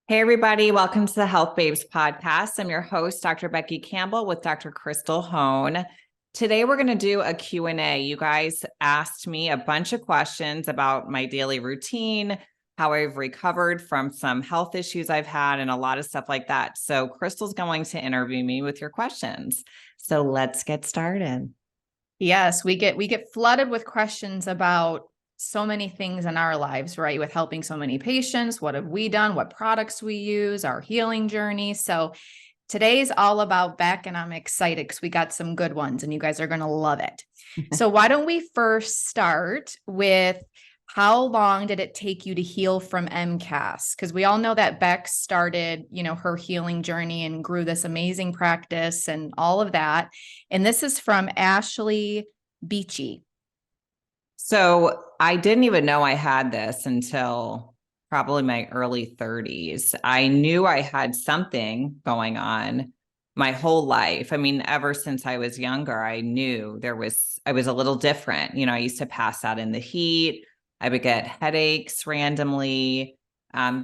Hey, everybody. Welcome to the Health Babes podcast. I'm your host, Dr. Becky Campbell with Dr. Krystal Hohn. Today, we're going to do a Q&A. You guys asked me a bunch of questions about my daily routine, how I've recovered from some health issues I've had, and a lot of stuff like that. So Krystal's going to interview me with your questions. So let's get started. Yes, we get flooded with questions about so many things in our lives, right? With helping so many patients, what have we done? What products we use, our healing journey. So today's all about Beck, and I'm excited because we got some good ones and you guys are going to love it. So why don't we first start with how long did it take you to heal from MCAS? Because we all know that Beck started, her healing journey and grew this amazing practice and all of that. And this is from Ashley Beachy. So I didn't even know I had this until probably my early 30s. I knew I had something going on my whole life. I mean, ever since I was younger, I knew I was a little different. I used to pass out in the heat. I would get headaches randomly,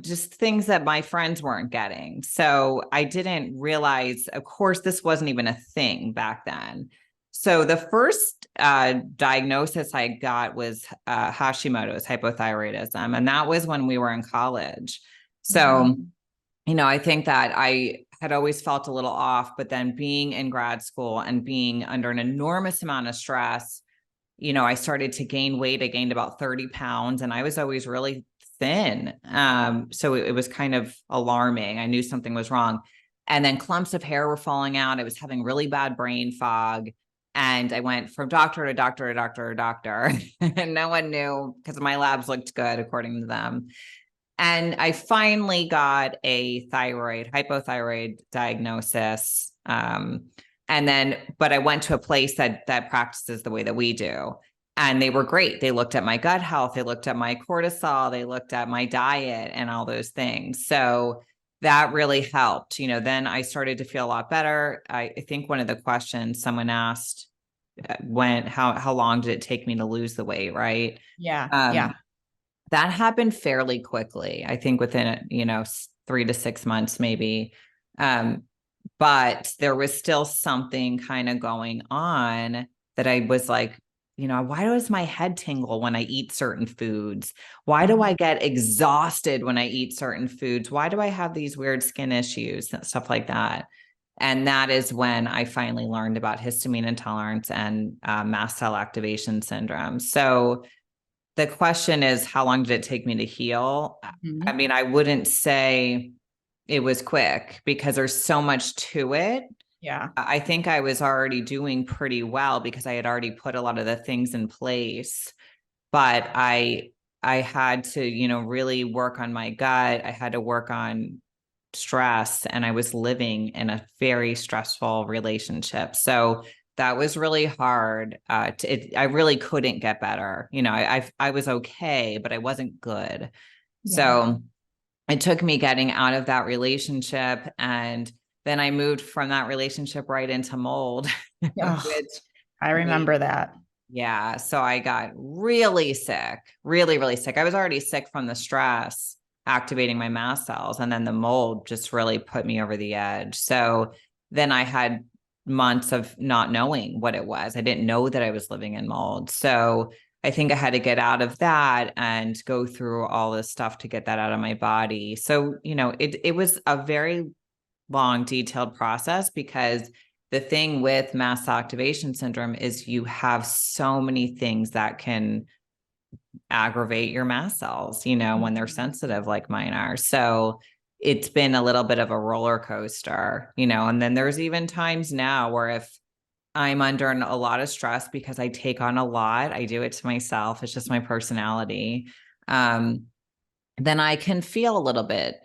just things that my friends weren't getting. So I didn't realize, of course, this wasn't even a thing back then. So the first diagnosis I got was Hashimoto's hypothyroidism. And that was when we were in college. So, I think that I had always felt a little off, but then being in grad school and being under an enormous amount of stress, I started to gain weight. I gained about 30 pounds and I was always really thin. So it was kind of alarming. I knew something was wrong. And then clumps of hair were falling out. I was having really bad brain fog. And I went from doctor to doctor to doctor to doctor. And no one knew because my labs looked good, according to them. And I finally got a hypothyroid diagnosis. But I went to a place that practices the way that we do. And they were great. They looked at my gut health. They looked at my cortisol. They looked at my diet and all those things. So that really helped. Then I started to feel a lot better. I think one of the questions someone asked how long did it take me to lose the weight, right? Yeah. That happened fairly quickly. I think within 3 to 6 months, maybe. But there was still something kind of going on that I was like, why does my head tingle when I eat certain foods? Why do I get exhausted when I eat certain foods? Why do I have these weird skin issues and stuff like that? And that is when I finally learned about histamine intolerance and mast cell activation syndrome. So the question is, how long did it take me to heal? I mean, I wouldn't say it was quick because there's so much to it. Yeah. I think I was already doing pretty well because I had already put a lot of the things in place, but I had to, really work on my gut. I had to work on stress, and I was living in a very stressful relationship. So that was really hard. I really couldn't get better. I was okay, but I wasn't good. Yeah. So it took me getting out of that relationship. And then I moved from that relationship right into mold, which I remember that. Yeah. So I got really sick, really, really sick. I was already sick from the stress activating my mast cells. And then the mold just really put me over the edge. So then I had months of not knowing what it was. I didn't know that I was living in mold. So I think I had to get out of that and go through all this stuff to get that out of my body. So, it was a very long, detailed process because the thing with mast cell activation syndrome is you have so many things that can aggravate your mast cells, when they're sensitive like mine are. So it's been a little bit of a roller coaster, and then there's even times now where if I'm under a lot of stress because I take on a lot, I do it to myself. It's just my personality. Then I can feel a little bit,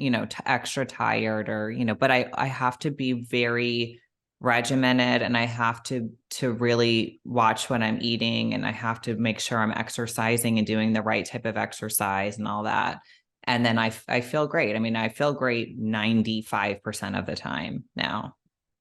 extra tired or, but I have to be very regimented and I have to really watch what I'm eating and I have to make sure I'm exercising and doing the right type of exercise and all that. And then I feel great. I mean, I feel great 95% of the time now.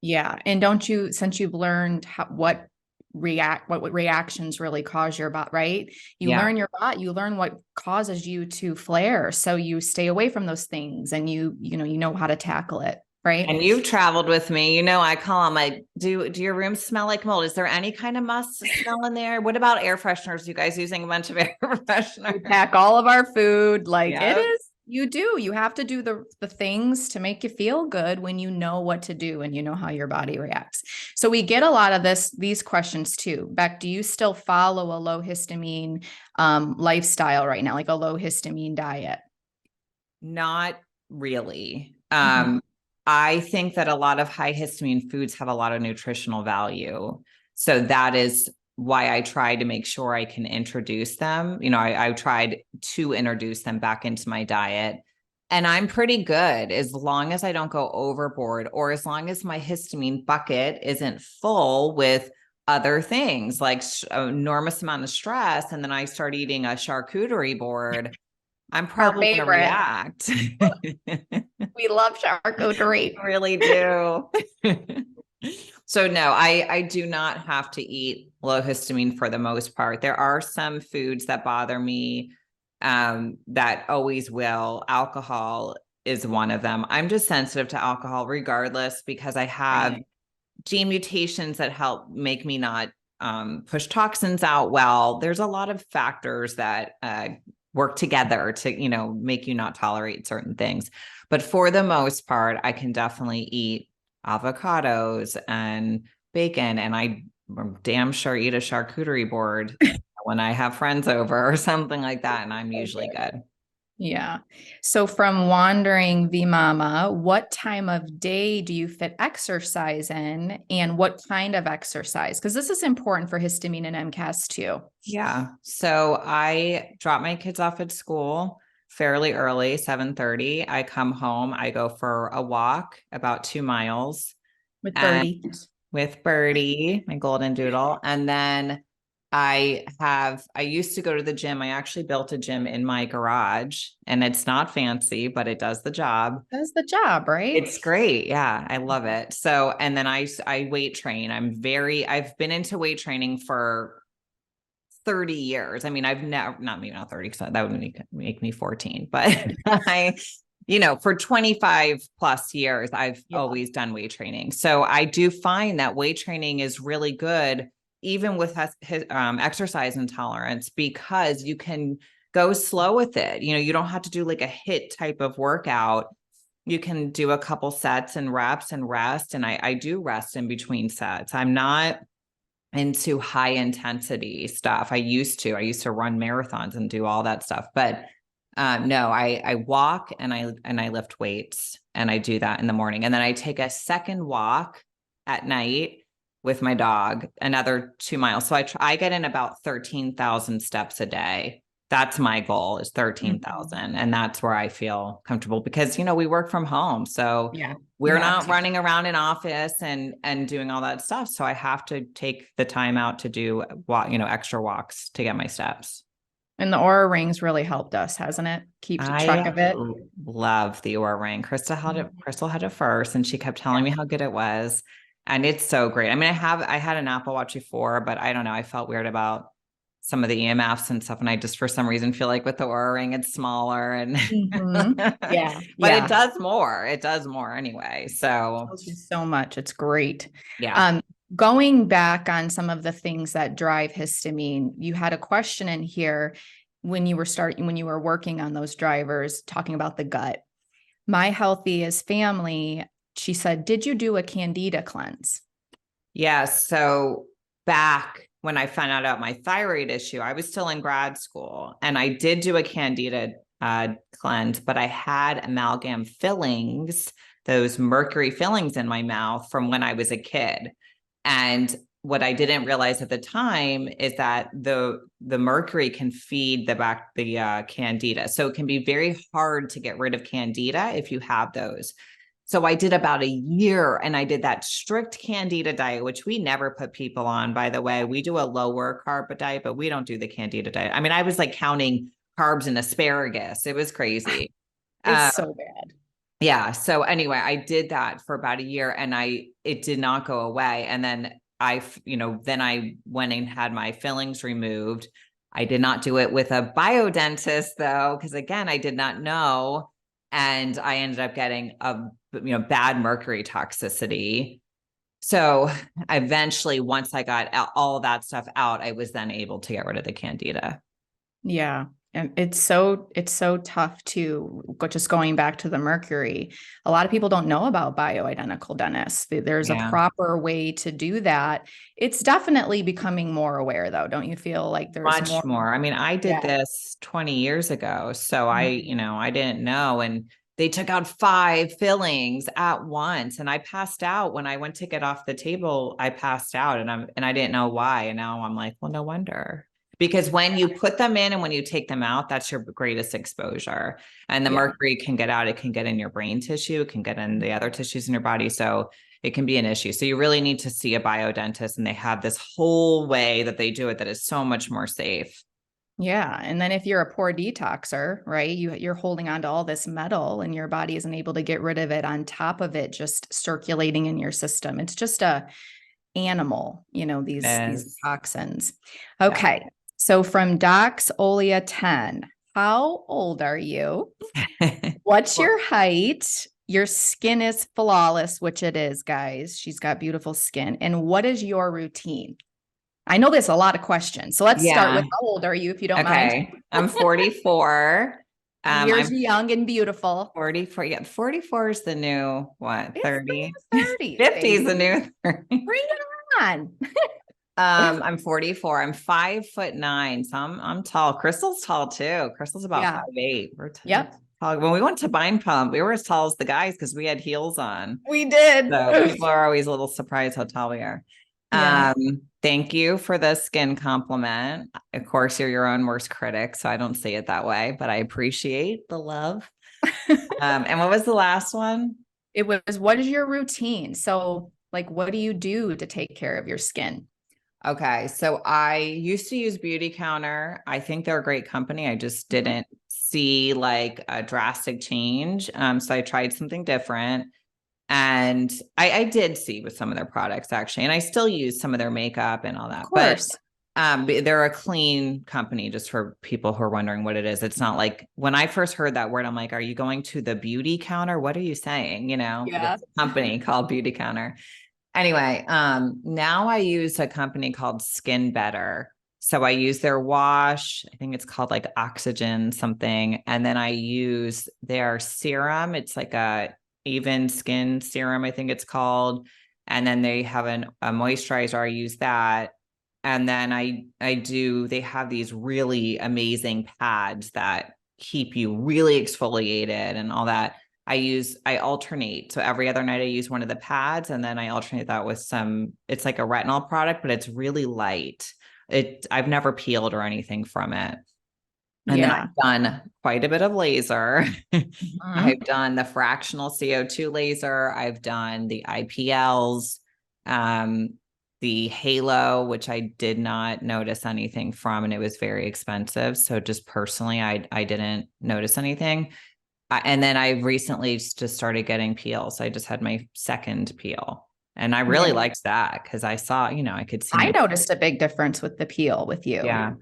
Yeah. And don't you, since you've learned what what reactions really cause your body, right? You Yeah. learn your body, you learn what causes you to flare. So you stay away from those things and you know how to tackle it. Right. And you've traveled with me. I call them like, do your rooms smell like mold? Is there any kind of must smell in there? What about air fresheners? You guys using a bunch of air fresheners? We pack all of our food. Like it Yep. is, you have to do the things to make you feel good when you know what to do and you know how your body reacts. So we get a lot of these questions too. Beck, do you still follow a low histamine lifestyle right now, like a low histamine diet? Not really. Mhm. I think that a lot of high histamine foods have a lot of nutritional value. So that is why I try to make sure I can introduce them. I tried to introduce them back into my diet. And I'm pretty good as long as I don't go overboard, or as long as my histamine bucket isn't full with other things like enormous amount of stress. And then I start eating a charcuterie board. I'm Our probably going to favorite. react. We love charcuterie. I really do. So no, I do not have to eat low histamine for the most part. There are some foods that bother me, that always will. Alcohol is one of them. I'm just sensitive to alcohol regardless, because I have gene mutations that help make me not push toxins out well. There's a lot of factors that work together to, make you not tolerate certain things. But for the most part, I can definitely eat avocados and bacon, and I'm damn sure eat a charcuterie board when I have friends over or something like that, and I'm usually good. Yeah. So from wandering V Mama, what time of day do you fit exercise in and what kind of exercise? Because this is important for histamine and MCAS too. Yeah. So I drop my kids off at school fairly early, 7:30. I come home, I go for a walk about 2 miles With and Birdie. with Birdie, my golden doodle. And then I used to go to the gym. I actually built a gym in my garage, and it's not fancy, but it does the job. Does the job, right? It's great. Yeah, I love it. So, and then I weight train. I've been into weight training for 30 years. I mean, I've never, not maybe not 30, because that would make me 14, but for 25 plus years, I've always done weight training. So I do find that weight training is really good, even with exercise intolerance, because you can go slow with it. You don't have to do like a HIIT type of workout. You can do a couple sets and reps and rest. And I do rest in between sets. I'm not into high intensity stuff. I used to run marathons and do all that stuff, but no, I walk and I lift weights, and I do that in the morning. And then I take a second walk at night with my dog, another 2 miles. So I get in about 13,000 steps a day. That's my goal, is 13,000. Mhm. And that's where I feel comfortable, because, we work from home. So Yeah. we're not running around in office and doing all that stuff. So I have to take the time out to do extra walks to get my steps. And the Aura Rings really helped us, hasn't it? Keep track I of it. love the Oura ring. Krystal had it first, and she kept telling me how good it was. And it's so great. I mean, I had an Apple Watch before, but I don't know. I felt weird about some of the EMFs and stuff. And I just, for some reason, feel like with the Oura ring, it's smaller and Yeah. but it does more. It does more anyway. So Tells you so much. It's great. yeah. Going back on some of the things that drive histamine, you had a question in here when you were working on those drivers, talking about the gut. My healthiest family, she said, did you do a candida cleanse? Yeah. So back when I found out about my thyroid issue, I was still in grad school, and I did do a candida cleanse, but I had amalgam fillings, those mercury fillings in my mouth from when I was a kid. And what I didn't realize at the time is that the mercury can feed the candida. So it can be very hard to get rid of candida if you have those. So I did about a year, and I did that strict candida diet, which we never put people on, by the way. We do a lower carb diet, but we don't do the candida diet. I mean, I was like counting carbs and asparagus. It was crazy. It's so bad. Yeah. So anyway, I did that for about a year, and it did not go away. And then then I went and had my fillings removed. I did not do it with a biodentist though, because again, I did not know. And I ended up getting bad mercury toxicity. So eventually, once I got all that stuff out, I was then able to get rid of the candida. Yeah. And it's so tough to just going back to the mercury. A lot of people don't know about bioidentical dentists. There's a proper way to do that. It's definitely becoming more aware though. Don't you feel like there's Much more? I mean, I did this 20 years ago. So I didn't know. And they took out 5 fillings at once. And I passed out when I went to get off the table. I passed out and I didn't know why. And now I'm like, well, no wonder. Because when you put them in and when you take them out, that's your greatest exposure. And the mercury can get out. It can get in your brain tissue. It can get in the other tissues in your body. So it can be an issue. So you really need to see a biodentist, and they have this whole way that they do it that is so much more safe. Yeah. And then if you're a poor detoxer, right, you're holding on to all this metal and your body isn't able to get rid of it, on top of it just circulating in your system. It's just a animal, these toxins. Okay. Yeah. So from Docs Olia 10, how old are you? What's your height? Your skin is flawless, which it is, guys. She's got beautiful skin. And what is your routine? I know there's a lot of questions. So let's start with, how old are you, if you don't mind? I'm 44. You're young and beautiful. 44. Yeah. 44 is the new, what? 30? 30. 50 is the new 30. Bring it on. I'm 44. I'm 5'9". So I'm tall. Krystal's tall too. Krystal's about 5'8". We're tall. When we went to Vine Pump, we were as tall as the guys because we had heels on. We did. So people are always a little surprised how tall we are. Yeah. Thank you for the skin compliment. Of course, you're your own worst critic, so I don't say it that way, but I appreciate the love. And what was the last one? It was, what is your routine? So like, what do you do to take care of your skin? Okay. So I used to use Beauty Counter. I think they're a great company. I just didn't see like a drastic change. So I tried something different. And I did see with some of their products actually, and I still use some of their makeup and all that. Of course. But they're a clean company, just for people who are wondering what it is. It's not like, when I first heard that word, I'm like, are you going to the Beauty Counter? What are you saying? It's a company called Beauty Counter. Anyway, now I use a company called Skin Better. So I use their wash. I think it's called like Oxygen something. And then I use their serum. It's like a even skin serum, I think it's called. And then they have a moisturizer. I use that. And then they have these really amazing pads that keep you really exfoliated and all that. I alternate. So every other night I use one of the pads, and then I alternate that with it's like a retinol product, but it's really light. I've never peeled or anything from it. And then I've done quite a bit of laser. I've done the fractional CO2 laser. I've done the IPLs, the Halo, which I did not notice anything from, and it was very expensive. So just personally, I didn't notice anything. And then I recently just started getting peels. I just had my second peel. And I really liked that because I saw, I could see. I noticed a big difference with the peel with you. Yeah.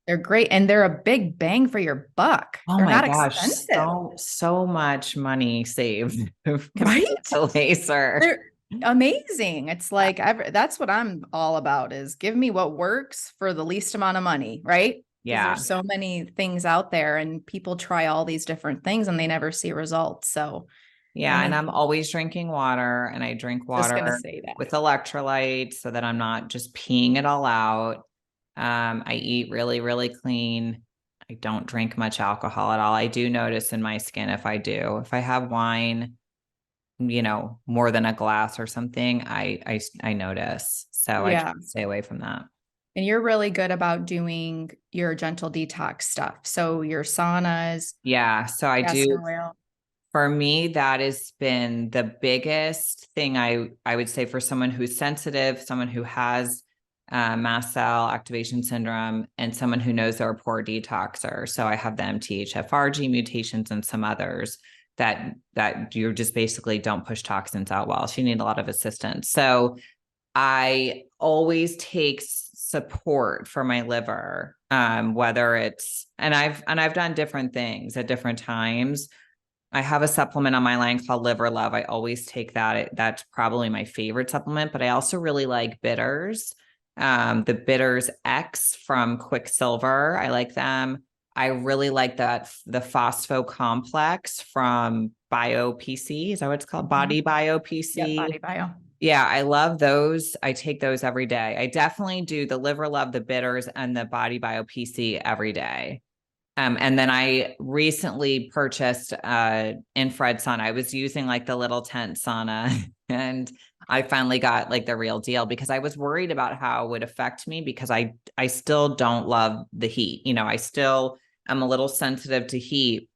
They're great. And they're a big bang for your buck. Oh they're my not gosh. expensive. So much money saved. Right? To laser. They're amazing. It's like, that's what I'm all about, is give me what works for the least amount of money. Right? Yeah. There's so many things out there and people try all these different things and they never see results. So yeah. And I'm always drinking water, and I drink water with electrolytes so that I'm not just peeing it all out. I eat really, really clean. I don't drink much alcohol at all. I do notice in my skin if I have wine, more than a glass or something, I notice. So I try to stay away from that. And you're really good about doing your gentle detox stuff. So your saunas. Yeah. So I do. For me, that has been the biggest thing I would say for someone who's sensitive, someone who has Mast Cell Activation Syndrome, and someone who knows they're a poor detoxer. So I have the MTHFR mutations and some others that you just basically don't push toxins out well. So you need a lot of assistance. So I always take support for my liver, whether it's, and I've done different things at different times. I have a supplement on my line called Liver Love. I always take that. That's probably my favorite supplement, but I also really like bitters. The bitters X from Quicksilver. I like them. I really like the phospho complex from BioPC. Is that what it's called? Body BioPC. Yeah, Body Bio. Yeah, I love those. I take those every day. I definitely do the Liver Love, the bitters, and the Body BioPC every day. And then I recently purchased infrared sauna. I was using like the little tent sauna and I finally got like the real deal because I was worried about how it would affect me because I still don't love the heat. I still am a little sensitive to heat.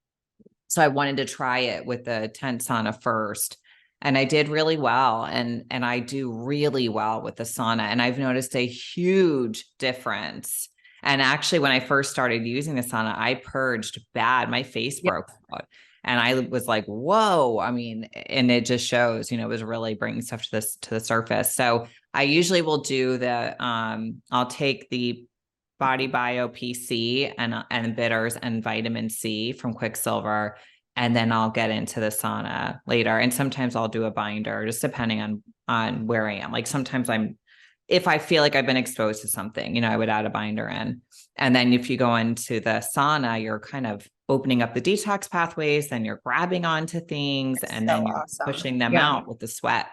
So I wanted to try it with the tent sauna first. And I did really well. And I do really well with the sauna. And I've noticed a huge difference. And actually, when I first started using the sauna, I purged bad. My face broke out. And I was like, whoa. I mean, and it just shows, it was really bringing stuff to the surface. So I usually will do I'll take the Body Bio PC and bitters and vitamin C from Quicksilver. And then I'll get into the sauna later. And sometimes I'll do a binder, just depending on where I am. Like sometimes if I feel like I've been exposed to something, I would add a binder in. And then if you go into the sauna, you're kind of opening up the detox pathways, then you're grabbing onto things, and then you're pushing them out with the sweat.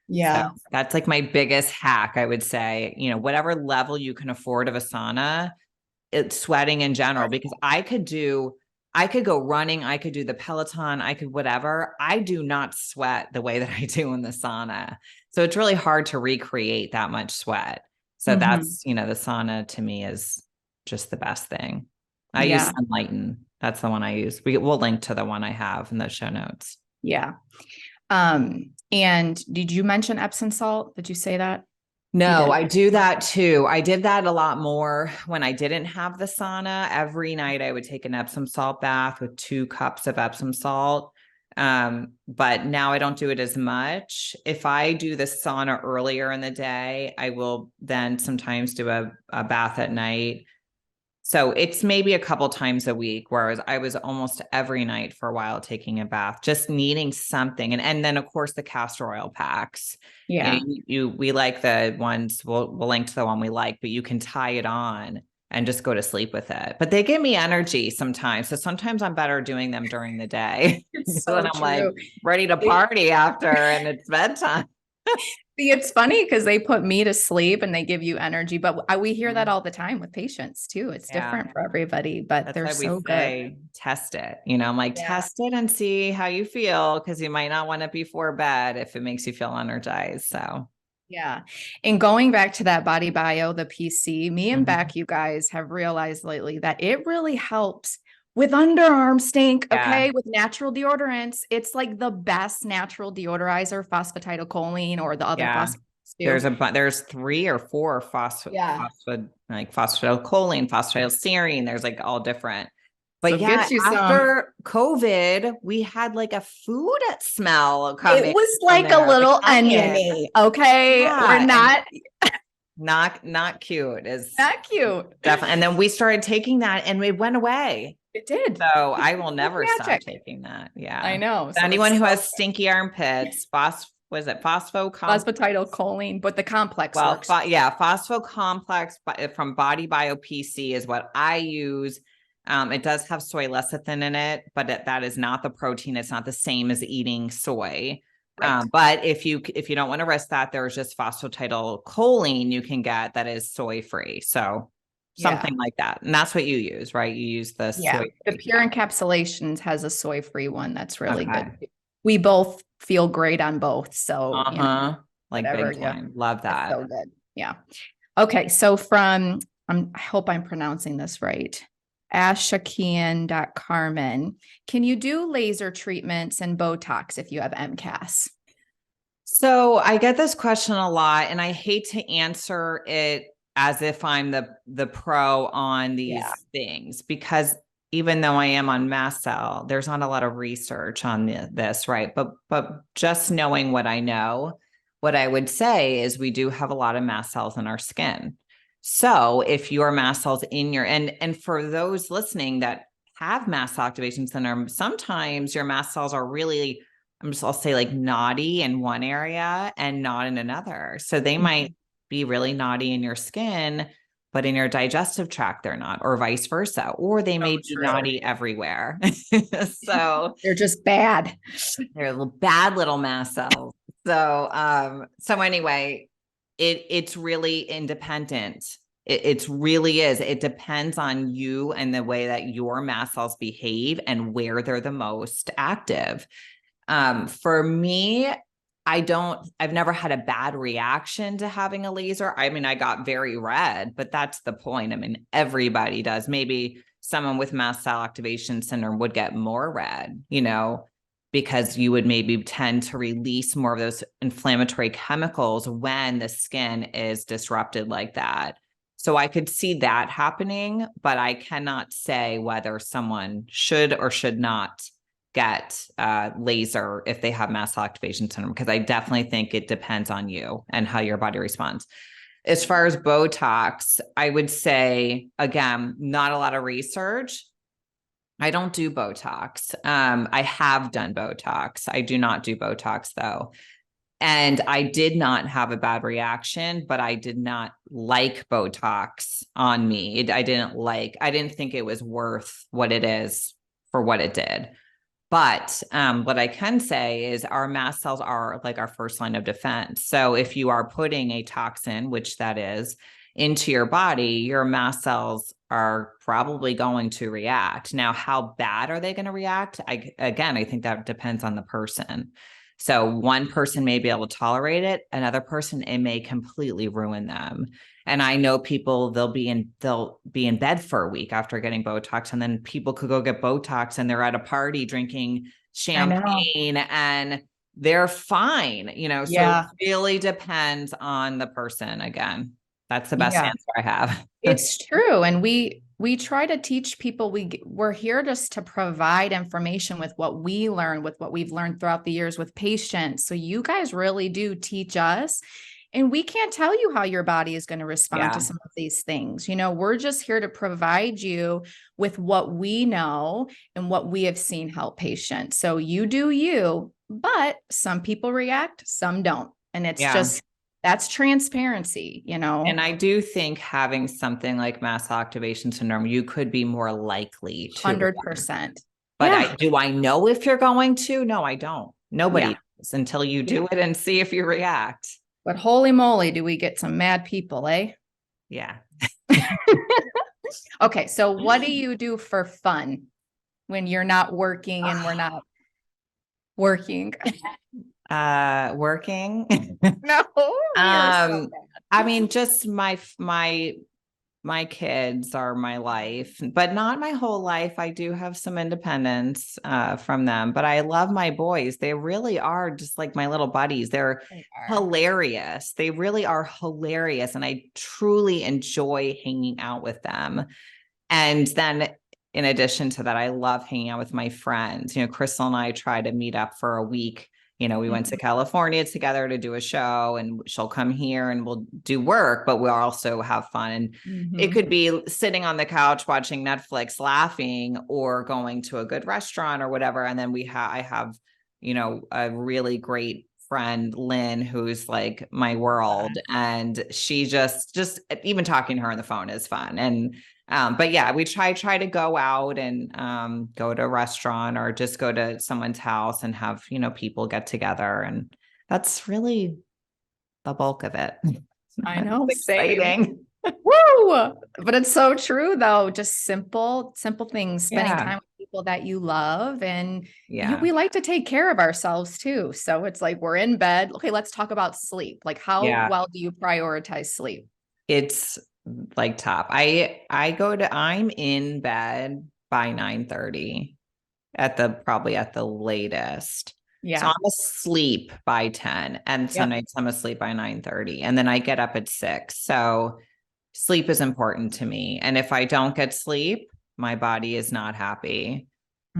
Yeah. So that's like my biggest hack, I would say, whatever level you can afford of a sauna, it's sweating in general, because I could go running, I could do the Peloton, I could whatever. I do not sweat the way that I do in the sauna. So it's really hard to recreate that much sweat. So that's, the sauna to me is just the best thing. I use Sunlighten. That's the one I use. We'll link to the one I have in the show notes. Yeah. And did you mention Epsom salt? Did you say that? No, I do that too. I did that a lot more when I didn't have the sauna. Every night I would take an Epsom salt bath with 2 cups of Epsom salt. But now I don't do it as much. If I do the sauna earlier in the day, I will then sometimes do a bath at night. So it's maybe a couple times a week, whereas I was almost every night for a while taking a bath, just needing something. And then of course the castor oil packs. Yeah. We like the ones, we'll link to the one we like, but you can tie it on and just go to sleep with it. But they give me energy sometimes. So sometimes I'm better doing them during the day. It's so when I'm true. like ready to party after and it's bedtime. See, it's funny because they put me to sleep and they give you energy, but we hear that all the time with patients too. It's different for everybody, but that's they're so good. Test it. I'm like, test it and see how you feel, because you might not want it before bed if it makes you feel energized. So yeah. And going back to that Body Bio, the PC, me and Beck, you guys have realized lately that it really helps with underarm stink. Okay. With natural deodorants. It's like the best natural deodorizer, phosphatidylcholine or the other phosphate. There's 3 or 4 phosphatidylcholine, phosphatidyl-serine. There's like all different. But so after COVID, we had like a food smell coming. It was like a little oniony. Okay. We're not cute. Is not cute. Definitely. And then we started taking that and it went away. It did. So I will never stop taking that. Yeah. I know. So anyone who has stinky armpits, phosphatidylcholine, but the complex works. Phospho complex from Body Bio PC is what I use. It does have soy lecithin in it, but that is not the protein. It's not the same as eating soy. Right. But if you don't want to risk that, there's just phosphatidylcholine you can get that is soy free. So something like that. And that's what you use, right? You use the soy. The Pure Encapsulations has a soy free one. That's really good. We both feel great on both. So, like big time. Love that. So good. Yeah. Okay. So I hope I'm pronouncing this right. Ashakian.Carmen. Can you do laser treatments and Botox if you have MCAS? So I get this question a lot, and I hate to answer it as if I'm the pro on these things, because even though I am on Mast Cell, there's not a lot of research on this, right? But just knowing what I know, What I would say is we do have a lot of mast cells in our skin. So if your mast cells in your, and for those listening that have mast cell activation syndrome, sometimes your mast cells are really, I'll say like naughty in one area and not in another. So they might be really naughty in your skin, but in your digestive tract, they're not, or vice versa, or they may be naughty everywhere. So They're just bad. they're little bad little mast cells. So anyway, it's really independent. It really is. It depends on you and the way that your mast cells behave and where they're the most active. For me, I've never had a bad reaction to having a laser. I mean, I got very red, but that's the point. I mean, everybody does. Maybe someone with mast cell activation syndrome would get more red, because you would maybe tend to release more of those inflammatory chemicals when the skin is disrupted like that. So I could see that happening, but I cannot say whether someone should or should not get laser if they have mast cell activation syndrome, because I definitely think it depends on you and how your body responds. As far as Botox, I would say, again, not a lot of research. I don't do Botox. I have done Botox. I do not do Botox though. And I did not have a bad reaction, but I did not like Botox on me. I didn't think it was worth what it is for what it did. But what I can say is our mast cells are like our first line of defense. So if you are putting a toxin, which that is, into your body, your mast cells are probably going to react. Now, how bad are they going to react? I think that depends on the person. So one person may be able to tolerate it. Another person, it may completely ruin them. And I know people, they'll be in bed for a week after getting Botox. And then people could go get Botox and they're at a party drinking champagne and they're fine, so it really depends on the person. Again, that's the best answer I have. It's true. And we try to teach people, we're here just to provide information with what we learn, with what we've learned throughout the years with patients. So you guys really do teach us. And we can't tell you how your body is going to respond to some of these things. We're just here to provide you with what we know and what we have seen help patients. So you do you, but some people react, some don't. And it's just, that's transparency, And I do think having something like mast cell activation syndrome, you could be more likely to. 100%. But do I know if you're going to? No, I don't. Nobody does until you do it and see if you react. But holy moly, do we get some mad people, eh? Yeah. Okay. So what do you do for fun when you're not working and we're not working? Working. No. I mean, just my kids are my life, but not my whole life. I do have some independence from them, but I love my boys. They really are just like my little buddies. They're hilarious. They really are hilarious. And I truly enjoy hanging out with them. And then in addition to that, I love hanging out with my friends. Krystal and I try to meet up for a week. We went to California together to do a show, and she'll come here and we'll do work, but we'll also have fun. And it could be sitting on the couch watching Netflix, laughing, or going to a good restaurant or whatever. And then I have, a really great friend, Lynn, who's like my world. And she just even talking to her on the phone is fun. And but yeah, we try to go out and go to a restaurant or just go to someone's house and have, people get together. And that's really the bulk of it. I know. It's exciting. Woo! But it's so true though. Just simple things, spending time with people that you love. And we like to take care of ourselves too. So it's like, we're in bed. Okay, let's talk about sleep. Like how well do you prioritize sleep? It's like top. I'm in bed by 9:30 probably at the latest. Yeah. So I'm asleep by 10, and some nights I'm asleep by 9:30, and then I get up at 6. So sleep is important to me. And if I don't get sleep, my body is not happy.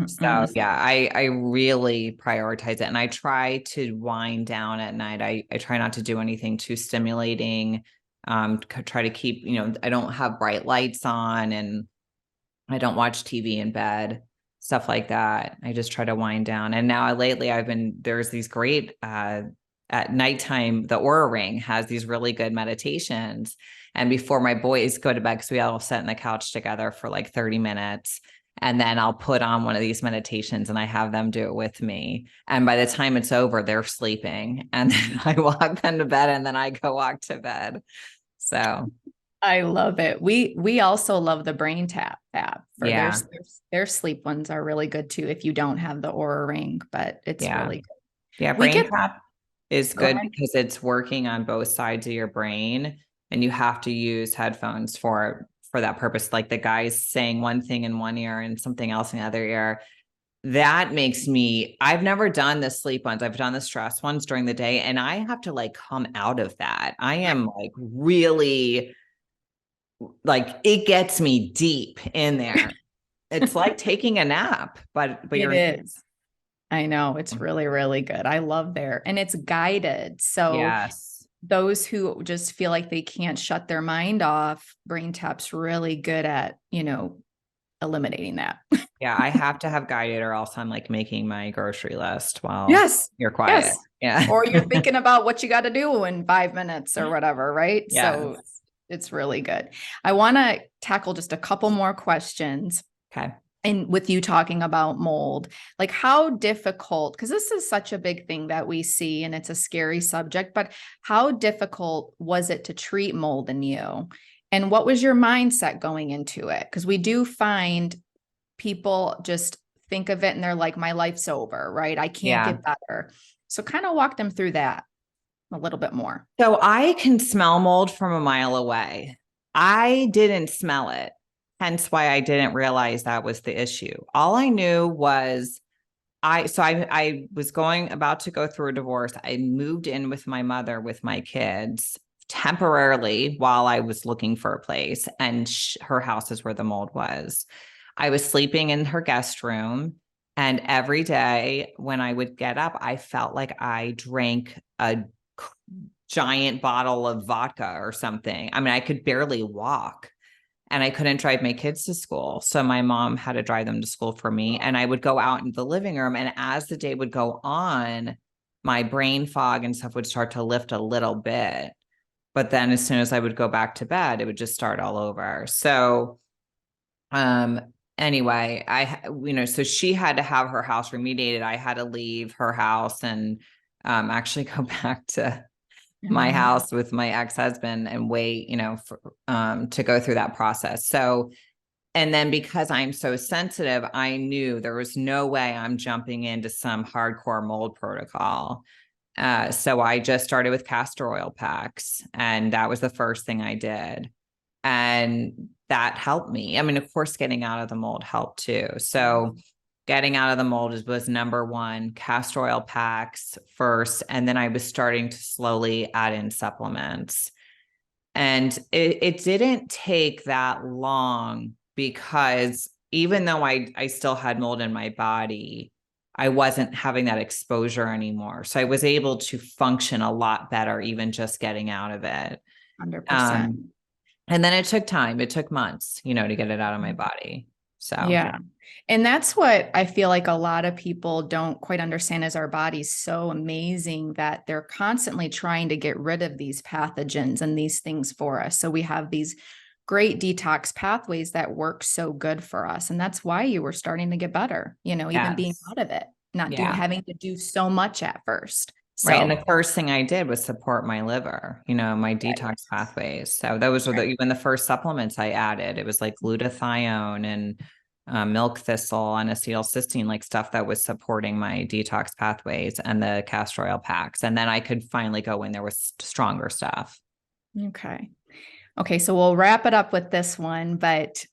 So yeah, I really prioritize it, and I try to wind down at night. I try not to do anything too stimulating. Try to keep, I don't have bright lights on, and I don't watch TV in bed, stuff like that. I just try to wind down. And now lately there's these great, at nighttime, the Aura Ring has these really good meditations. And before my boys go to bed, because we all sit on the couch together for like 30 minutes. And then I'll put on one of these meditations and I have them do it with me. And by the time it's over, they're sleeping. And then I walk them to bed and then I go walk to bed. So I love it. We also love the Brain Tap app for yeah. their sleep ones are really good too if you don't have the Aura Ring, but it's really good. Yeah, We Brain get Tap is Go good ahead. because it's working on both sides of your brain, and you have to use headphones for that purpose. Like the guy's saying one thing in one ear and something else in the other ear. That makes me, I've never done the sleep ones. I've done the stress ones during the day, and I have to like come out of that. I am like really like it gets me deep in there. It's like taking a nap, but It you're is. I know it's really, really good. I love and it's guided. So yes. those who just feel like they can't shut their mind off, Brain Tap's really good at, eliminating that. Yeah, I have to have guided or else I'm like making my grocery list while Yes. you're quiet. Yes. Yeah. Or you're thinking about what you got to do in 5 minutes or whatever, right? Yes. So it's really good. I want to tackle just a couple more questions. Okay. And with you talking about mold, like how difficult, because this is such a big thing that we see and it's a scary subject, but how difficult was it to treat mold in you? And what was your mindset going into it? Because we do find people just think of it and they're like, my life's over, right? I can't Yeah. get better. So kind of walk them through that a little bit more. So I can smell mold from a mile away. I didn't smell it, hence why I didn't realize that was the issue. All I knew was I was about to go through a divorce. I moved in with my mother with my kids temporarily while I was looking for a place, and her house is where the mold was. I was sleeping in her guest room, and every day when I would get up, I felt like I drank a giant bottle of vodka or something. I mean, I could barely walk and I couldn't drive my kids to school. So my mom had to drive them to school for me. And I would go out into the living room. And as the day would go on, my brain fog and stuff would start to lift a little bit. But then as soon as I would go back to bed, it would just start all over. So, um, anyway, so she had to have her house remediated. I had to leave her house and actually go back to my house with my ex-husband and wait, to go through that process. So, and then because I'm so sensitive, I knew there was no way I'm jumping into some hardcore mold protocol. So I just started with castor oil packs, and that was the first thing I did. And that helped me. I mean, of course, getting out of the mold helped too. So getting out of the mold was number one, castor oil packs first. And then I was starting to slowly add in supplements. And it didn't take that long because even though I still had mold in my body, I wasn't having that exposure anymore. So I was able to function a lot better, even just getting out of it. 100%. And then it took time. It took months, to get it out of my body. So Yeah. And that's what I feel like a lot of people don't quite understand is our body's so amazing that they're constantly trying to get rid of these pathogens and these things for us. So we have these great detox pathways that work so good for us. And that's why you were starting to get better, even being yes. out of it, not Yeah. having to do so much at first. Right. And So the first thing I did was support my liver, my detox pathways. So those were even the first supplements I added. It was like glutathione and milk thistle and acetylcysteine, like stuff that was supporting my detox pathways, and the castor oil packs. And then I could finally go in there with stronger stuff. Okay. Okay, so we'll wrap it up with this one, but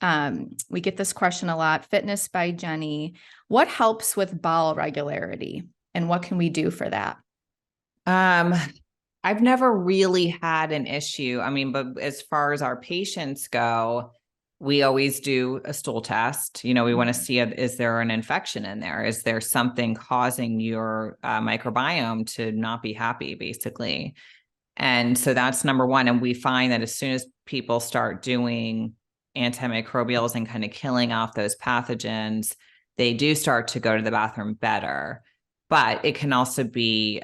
we get this question a lot. Fitness by Jenny. What helps with bowel regularity and what can we do for that? I've never really had an issue. I mean, but as far as our patients go, we always do a stool test. We want to see, is there an infection in there? Is there something causing your microbiome to not be happy, basically? And so that's number one. And we find that as soon as people start doing antimicrobials and kind of killing off those pathogens, they do start to go to the bathroom better. But it can also be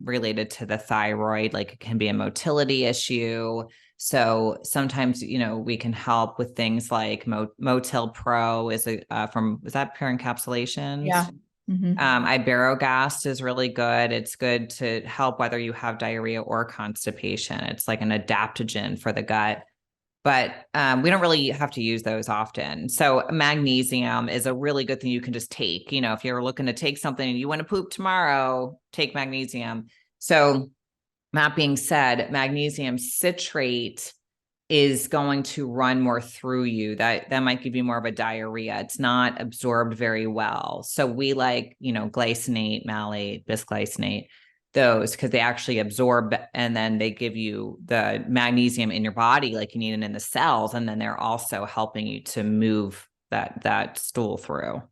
related to the thyroid, like it can be a motility issue. So sometimes, we can help with things like Motil Pro is is that pure encapsulations? Yeah. Mm-hmm. Iberogast is really good. It's good to help whether you have diarrhea or constipation. It's like an adaptogen for the gut, but we don't really have to use those often. So magnesium is a really good thing you can just take. If you're looking to take something and you want to poop tomorrow, take magnesium. So that being said, magnesium citrate is going to run more through you. That might give you more of a diarrhea. It's not absorbed very well. So we like, glycinate, malate, bisglycinate, those, because they actually absorb and then they give you the magnesium in your body like you need it in the cells. And then they're also helping you to move that stool through.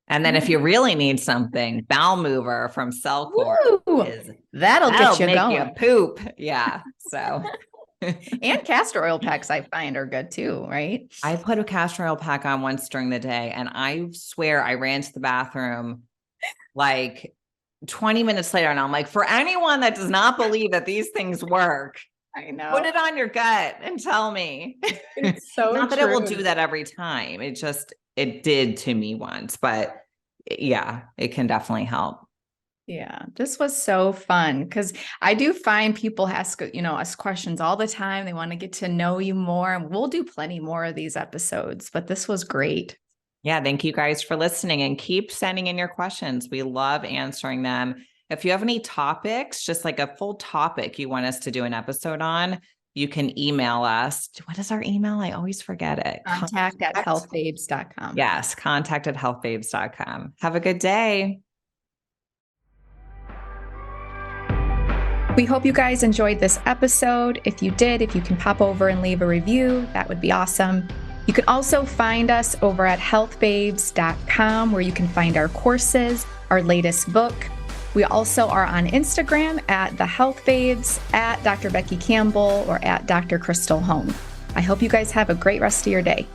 And then if you really need something, Bowel Mover from Cellcore that'll get you make going. you poop. Yeah. So and castor oil packs I find are good too, right? I put a castor oil pack on once during the day, and I swear I ran to the bathroom like 20 minutes later, and I'm like, for anyone that does not believe that these things work, I know, put it on your gut and tell me. It's so not that it will do that every time. It did to me once, but yeah, it can definitely help. Yeah, this was so fun because I do find people ask, us questions all the time. They want to get to know you more, and we'll do plenty more of these episodes, but this was great. Yeah, thank you guys for listening, and keep sending in your questions. We love answering them. If you have any topics, just like a full topic you want us to do an episode on, you can email us. What is our email? I always forget it. Contact@healthbabes.com. Yes, contact@healthbabes.com. Have a good day. We hope you guys enjoyed this episode. If you did, if you can pop over and leave a review, that would be awesome. You can also find us over at healthbabes.com, where you can find our courses, our latest book. We also are on Instagram at The Health Babes, at Dr. Becky Campbell, or at Dr. Krystal Hohn. I hope you guys have a great rest of your day.